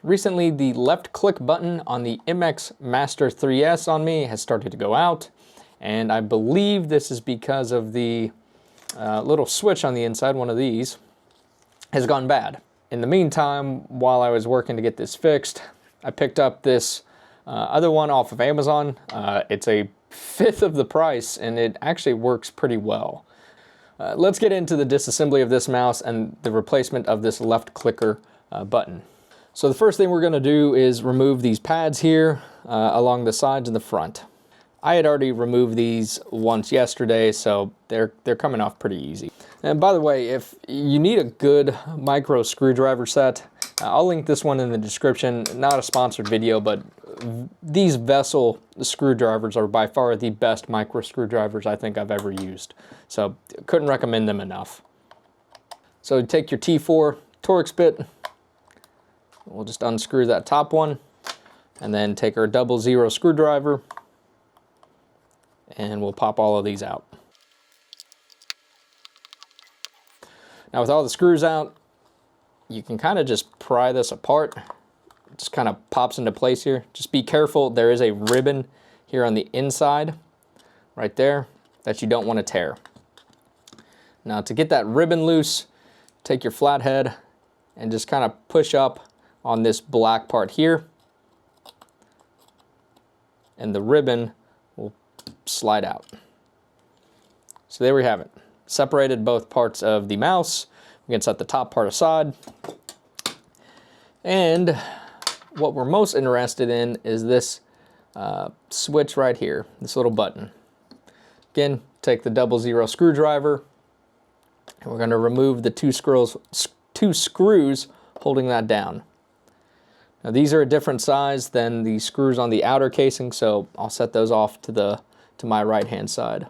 Recently, the left click button on the MX Master 3S on me has started to go out, and I believe this is because of the little switch on the inside, one of these, has gone bad. In the meantime, while I was working to get this fixed, I picked up this other one off of Amazon. It's a fifth of the price, and it actually works pretty well. Let's get into the disassembly of this mouse and the replacement of this left clicker button. So the first thing we're going to do is remove these pads here along the sides and the front. I had already removed these once yesterday, so they're coming off pretty easy. And by the way, if you need a good micro screwdriver set, I'll link this one in the description. Not a sponsored video, but these Vessel screwdrivers are by far the best micro screwdrivers I think I've ever used. So couldn't recommend them enough. So take your T4 Torx bit. We'll just unscrew that top one, and then take our 00 screwdriver, and we'll pop all of these out. Now with all the screws out, you can kind of just pry this apart. It just kind of pops into place here. Just be careful, there is a ribbon here on the inside, right there, that you don't want to tear. Now to get that ribbon loose, take your flathead and just kind of push up on this black part here, and the ribbon will slide out. So there we have it. Separated both parts of the mouse. We can set the top part aside. And what we're most interested in is this switch right here, this little button. Again, take the 00 screwdriver, and we're going to remove the two screws holding that down. Now these are a different size than the screws on the outer casing, so I'll set those off to my right hand side.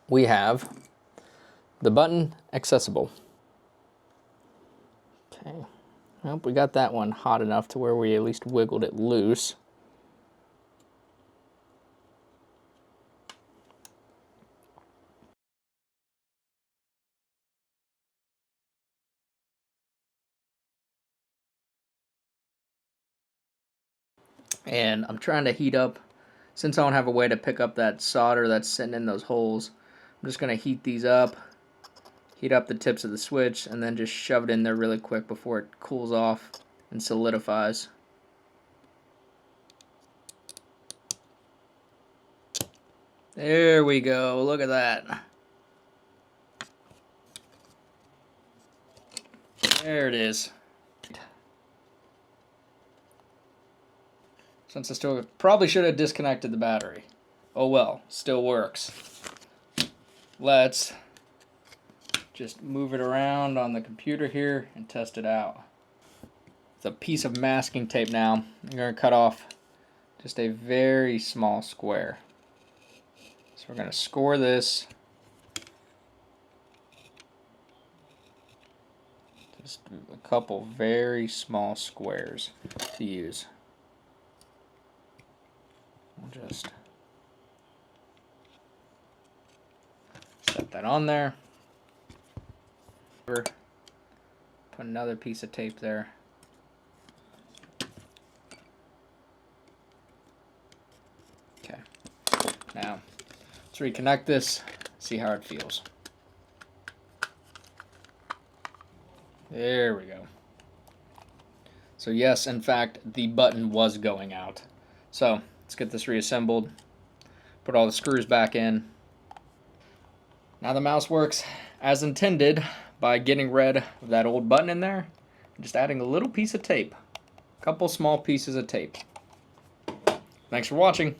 We have the button accessible. Okay, well, we got that one hot enough to where we at least wiggled it loose. And I'm trying to heat up, since I don't have a way to pick up that solder that's sitting in those holes, I'm just going to heat these up, heat up the tips of the switch, and then just shove it in there really quick before it cools off and solidifies. There we go, look at that. There it is. Since I still probably should have disconnected the battery. Oh well, still works. Let's just move it around on the computer here and test it out. With a piece of masking tape now, I'm going to cut off just a very small square. So we're going to score this. Just a couple very small squares to use. We'll just set that on there. Put another piece of tape there. Okay. Now, let's reconnect this, see how it feels. There we go. So yes, in fact, the button was going out. So let's get this reassembled, put all the screws back in. Now the mouse works as intended by getting rid of that old button in there and just adding a little piece of tape, a couple small pieces of tape. Thanks for watching.